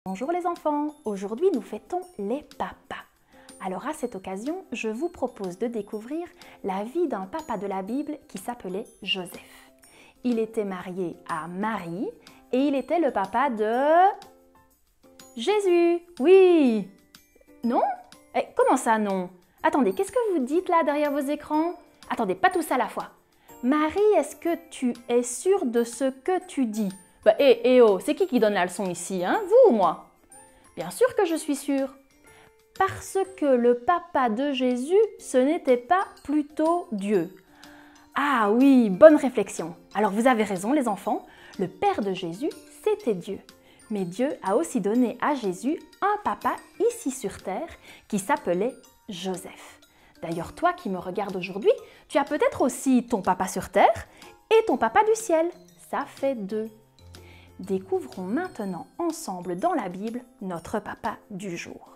Bonjour les enfants, aujourd'hui nous fêtons les papas. Alors à cette occasion, je vous propose de découvrir la vie d'un papa de la Bible qui s'appelait Joseph. Il était marié à Marie et il était le papa de Jésus. Oui! Non? Comment ça non? Attendez, qu'est-ce que vous dites là derrière vos écrans? Attendez, pas tous à la fois. Marie, est-ce que tu es sûre de ce que tu dis? C'est qui donne la leçon ici, hein? Vous ou moi? Bien sûr que je suis sûre. Parce que le papa de Jésus, ce n'était pas plutôt Dieu. Ah oui, bonne réflexion. Alors vous avez raison les enfants, le père de Jésus, c'était Dieu. Mais Dieu a aussi donné à Jésus un papa ici sur terre qui s'appelait Joseph. D'ailleurs, toi qui me regardes aujourd'hui, tu as peut-être aussi ton papa sur terre et ton papa du ciel. Ça fait deux. Découvrons maintenant ensemble dans la Bible notre papa du jour.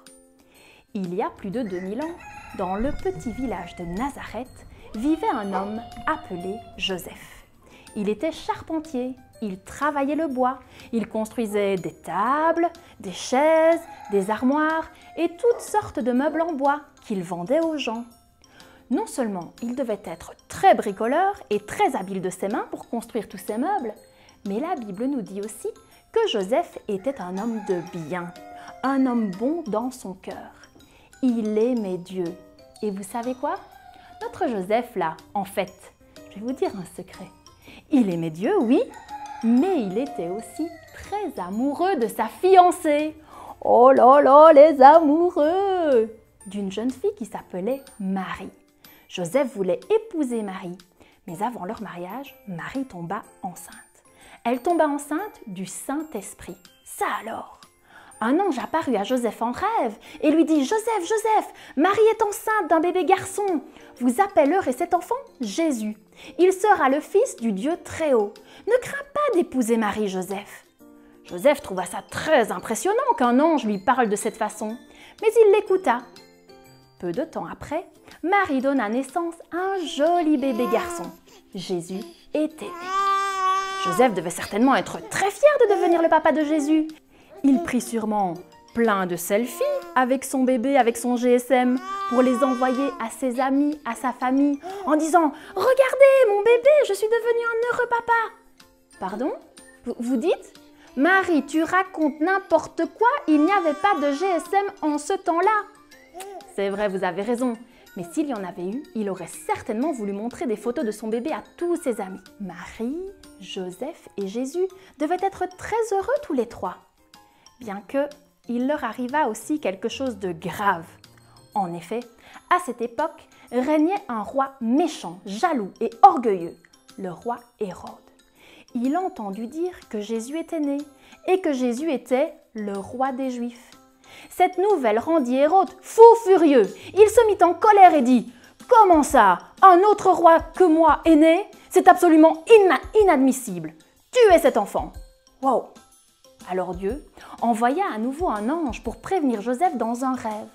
Il y a plus de 2000 ans, dans le petit village de Nazareth, vivait un homme appelé Joseph. Il était charpentier, il travaillait le bois, il construisait des tables, des chaises, des armoires et toutes sortes de meubles en bois qu'il vendait aux gens. Non seulement il devait être très bricoleur et très habile de ses mains pour construire tous ces meubles, mais la Bible nous dit aussi que Joseph était un homme de bien, un homme bon dans son cœur. Il aimait Dieu. Et vous savez quoi? Notre Joseph là, en fait, je vais vous dire un secret. Il aimait Dieu, oui, mais il était aussi très amoureux de sa fiancée. Oh là là, les amoureux! D'une jeune fille qui s'appelait Marie. Joseph voulait épouser Marie, mais avant leur mariage, Marie tomba enceinte. Elle tomba enceinte du Saint-Esprit. Ça alors! Un ange apparut à Joseph en rêve et lui dit « Joseph, Joseph, Marie est enceinte d'un bébé garçon. Vous appellerez cet enfant Jésus. Il sera le fils du Dieu Très-Haut. Ne crains pas d'épouser Marie, Joseph. » Joseph trouva ça très impressionnant qu'un ange lui parle de cette façon, mais il l'écouta. Peu de temps après, Marie donna naissance à un joli bébé garçon. Jésus était né. Joseph devait certainement être très fier de devenir le papa de Jésus. Il prit sûrement plein de selfies avec son bébé, avec son GSM, pour les envoyer à ses amis, à sa famille, en disant « Regardez, mon bébé, je suis devenu un heureux papa !» Pardon? Vous dites? Marie, tu racontes n'importe quoi, il n'y avait pas de GSM en ce temps-là. C'est vrai, vous avez raison. Mais s'il y en avait eu, il aurait certainement voulu montrer des photos de son bébé à tous ses amis. Marie, Joseph et Jésus devaient être très heureux tous les trois. Bien que, il leur arriva aussi quelque chose de grave. En effet, à cette époque, régnait un roi méchant, jaloux et orgueilleux, le roi Hérode. Il entendit dire que Jésus était né et que Jésus était le roi des Juifs. Cette nouvelle rendit Hérode fou furieux. Il se mit en colère et dit « Comment ça? Un autre roi que moi est né? C'est absolument inadmissible. Tuez cet enfant !» Wow! Alors Dieu envoya à nouveau un ange pour prévenir Joseph dans un rêve.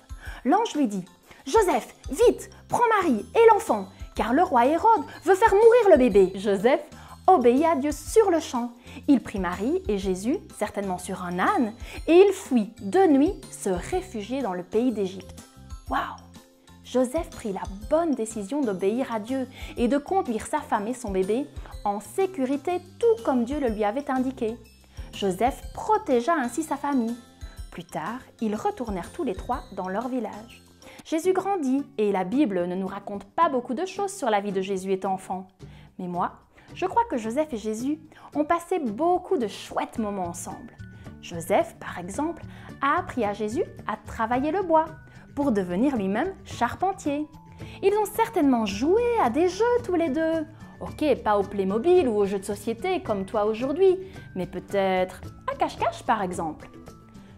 L'ange lui dit « Joseph, vite, prends Marie et l'enfant, car le roi Hérode veut faire mourir le bébé. » Joseph obéit à Dieu sur le champ. Il prit Marie et Jésus, certainement sur un âne, et il fuit de nuit se réfugier dans le pays d'Égypte. Waouh! Joseph prit la bonne décision d'obéir à Dieu et de conduire sa femme et son bébé en sécurité tout comme Dieu le lui avait indiqué. Joseph protégea ainsi sa famille. Plus tard, ils retournèrent tous les trois dans leur village. Jésus grandit et la Bible ne nous raconte pas beaucoup de choses sur la vie de Jésus étant enfant. Mais moi, je crois que Joseph et Jésus ont passé beaucoup de chouettes moments ensemble. Joseph, par exemple, a appris à Jésus à travailler le bois pour devenir lui-même charpentier. Ils ont certainement joué à des jeux tous les deux. Ok, pas au Playmobil ou aux jeux de société comme toi aujourd'hui, mais peut-être à cache-cache par exemple.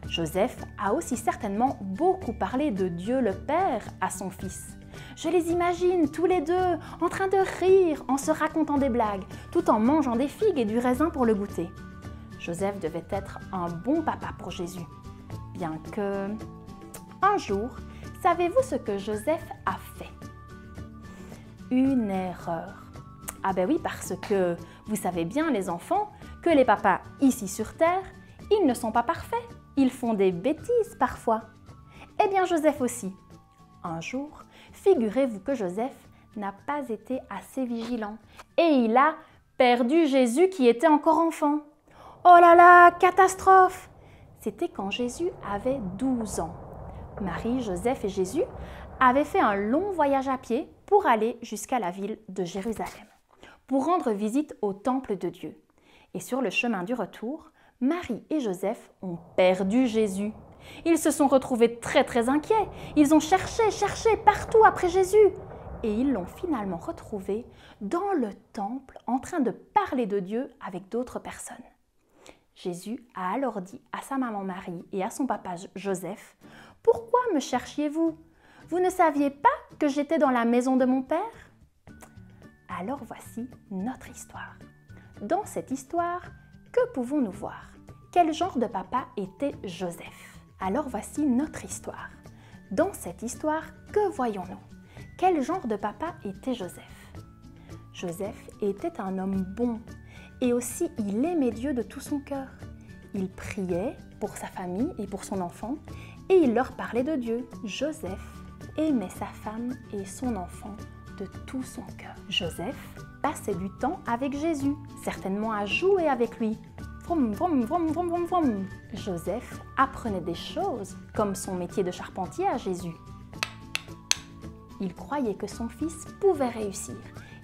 Joseph a aussi certainement beaucoup parlé de Dieu le Père à son fils. Je les imagine tous les deux en train de rire en se racontant des blagues, tout en mangeant des figues et du raisin pour le goûter. Joseph devait être un bon papa pour Jésus. Bien que... Un jour, savez-vous ce que Joseph a fait? Une erreur. Ah ben oui, parce que vous savez bien les enfants que les papas ici sur terre, ils ne sont pas parfaits. ils font des bêtises parfois. Eh bien Joseph aussi. Un jour, figurez-vous que Joseph n'a pas été assez vigilant et il a perdu Jésus qui était encore enfant. Oh là là, catastrophe! C'était quand Jésus avait 12 ans. Marie, Joseph et Jésus avaient fait un long voyage à pied pour aller jusqu'à la ville de Jérusalem, pour rendre visite au temple de Dieu. Et sur le chemin du retour, Marie et Joseph ont perdu Jésus. Ils se sont retrouvés très inquiets. Ils ont cherché partout après Jésus. Et ils l'ont finalement retrouvé dans le temple en train de parler de Dieu avec d'autres personnes. Jésus a alors dit à sa maman Marie et à son papa Joseph, « Pourquoi me cherchiez-vous? Vous ne saviez pas que j'étais dans la maison de mon Père ?» Alors voici notre histoire. Dans cette histoire, que pouvons-nous voir? Quel genre de papa était Joseph? Alors voici notre histoire. Dans cette histoire, que voyons-nous? Quel genre de papa était Joseph? Joseph était un homme bon et aussi il aimait Dieu de tout son cœur. Il priait pour sa famille et pour son enfant et il leur parlait de Dieu. Joseph aimait sa femme et son enfant de tout son cœur. Joseph passait du temps avec Jésus, certainement à jouer avec lui. Vroom, vroom, vroom, vroom, vroom, vroom. Joseph apprenait des choses, comme son métier de charpentier à Jésus. Il croyait que son fils pouvait réussir.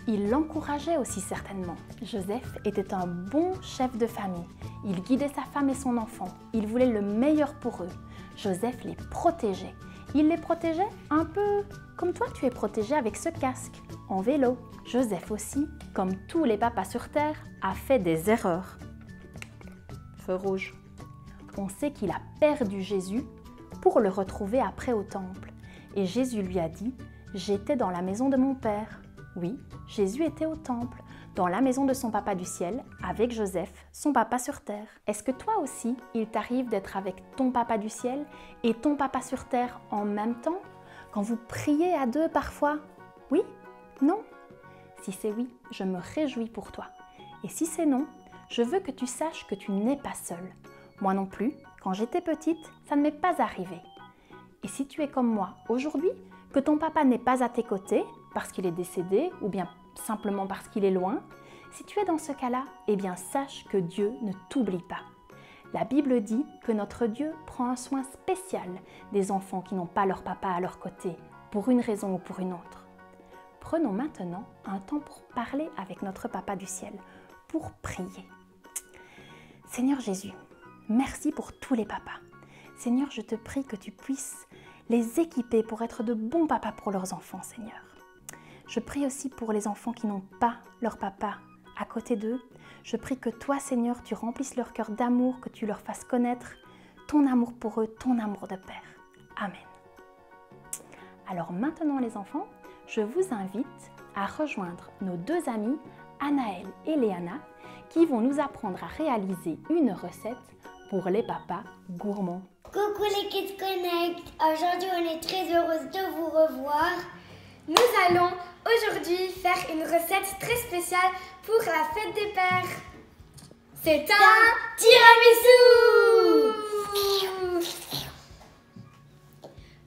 Il l'encourageait aussi certainement. Joseph était un bon chef de famille. Il guidait sa femme et son enfant. Il voulait le meilleur pour eux. Joseph les protégeait. Il les protégeait un peu comme toi tu es protégé avec ce casque, en vélo. Joseph aussi, comme tous les papas sur terre, a fait des erreurs. Feu rouge. On sait qu'il a perdu Jésus pour le retrouver après au temple. Et Jésus lui a dit, « J'étais dans la maison de mon Père. » Oui, Jésus était au temple, dans la maison de son papa du ciel, avec Joseph, son papa sur terre. Est-ce que toi aussi, il t'arrive d'être avec ton papa du ciel et ton papa sur terre en même temps? Quand vous priez à deux parfois? Oui? Non? Si c'est oui, je me réjouis pour toi. Et si c'est non, je veux que tu saches que tu n'es pas seule. Moi non plus, quand j'étais petite, ça ne m'est pas arrivé. Et si tu es comme moi aujourd'hui, que ton papa n'est pas à tes côtés parce qu'il est décédé ou bien simplement parce qu'il est loin, si tu es dans ce cas-là, eh bien sache que Dieu ne t'oublie pas. La Bible dit que notre Dieu prend un soin spécial des enfants qui n'ont pas leur papa à leur côté, pour une raison ou pour une autre. Prenons maintenant un temps pour parler avec notre papa du ciel, pour prier. Seigneur Jésus, merci pour tous les papas. Seigneur, je te prie que tu puisses les équiper pour être de bons papas pour leurs enfants, Seigneur. Je prie aussi pour les enfants qui n'ont pas leur papa à côté d'eux. Je prie que toi, Seigneur, tu remplisses leur cœur d'amour, que tu leur fasses connaître ton amour pour eux, ton amour de Père. Amen. Alors maintenant, les enfants, je vous invite à rejoindre nos deux amies, Anaël et Léana, qui vont nous apprendre à réaliser une recette pour les papas gourmands. Coucou les Kids Connect, aujourd'hui on est très heureuse de vous revoir. Nous allons aujourd'hui faire une recette très spéciale pour la fête des pères. C'est un tiramisu!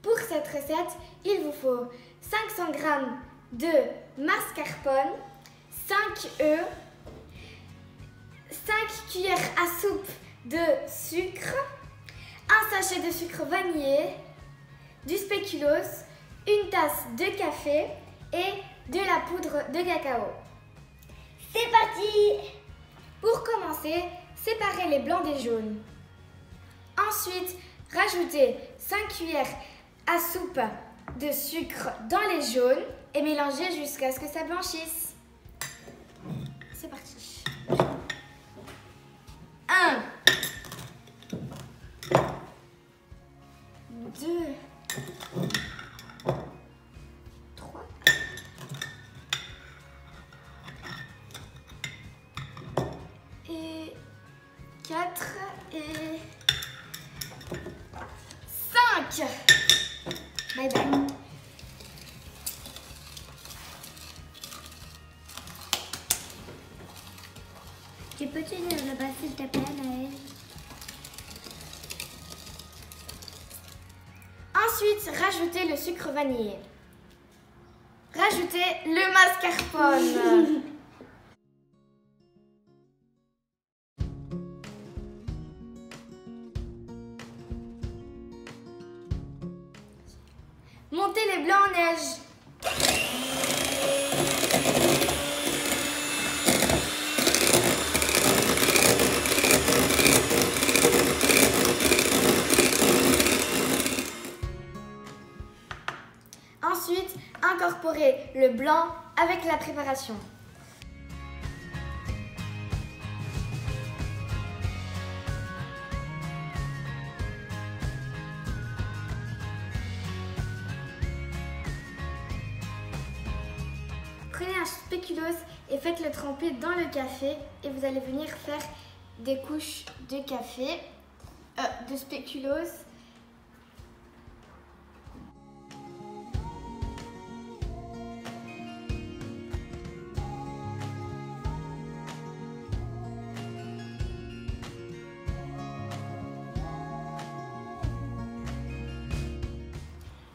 Pour cette recette, il vous faut 500 g de mascarpone, 5 œufs, 5 cuillères à soupe de sucre, un sachet de sucre vanillé, du spéculoos, une tasse de café et de la poudre de cacao. C'est parti! Pour commencer, séparez les blancs des jaunes. Ensuite, rajoutez 5 cuillères à soupe de sucre dans les jaunes et mélangez jusqu'à ce que ça blanchisse. C'est parti. 1, 2, 3, 4 et 5. Bye bye. Tu peux tenir le bas s'il te plaît, Naël? Ensuite, rajoutez le sucre vanillé. Rajoutez le mascarpone. Montez les blancs en neige. Ensuite, incorporez le blanc avec la préparation. Prenez un spéculoos et faites-le tremper dans le café et vous allez venir faire des couches de café, de spéculoos.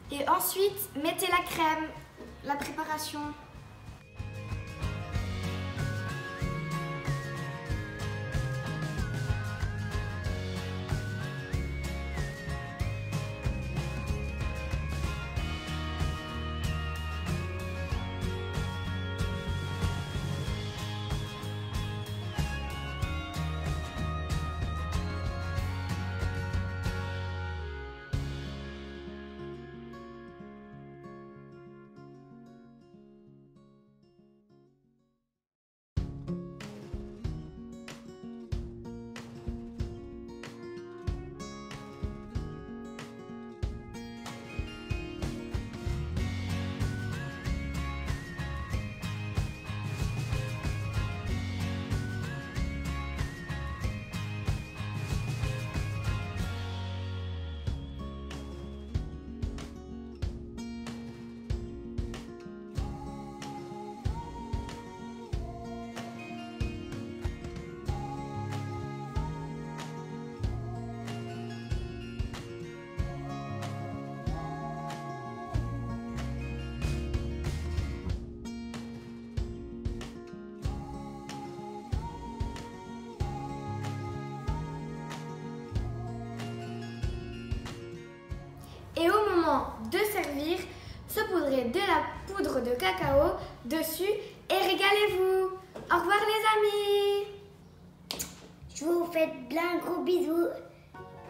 Et ensuite, mettez la crème, la préparation. Et au moment de servir, saupoudrez de la poudre de cacao dessus et régalez-vous. Au revoir les amis. Je vous fais plein gros bisous.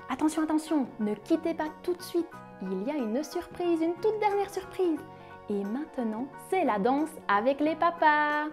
Attention, attention, ne quittez pas tout de suite. Il y a une surprise, une toute dernière surprise. Et maintenant, c'est la danse avec les papas.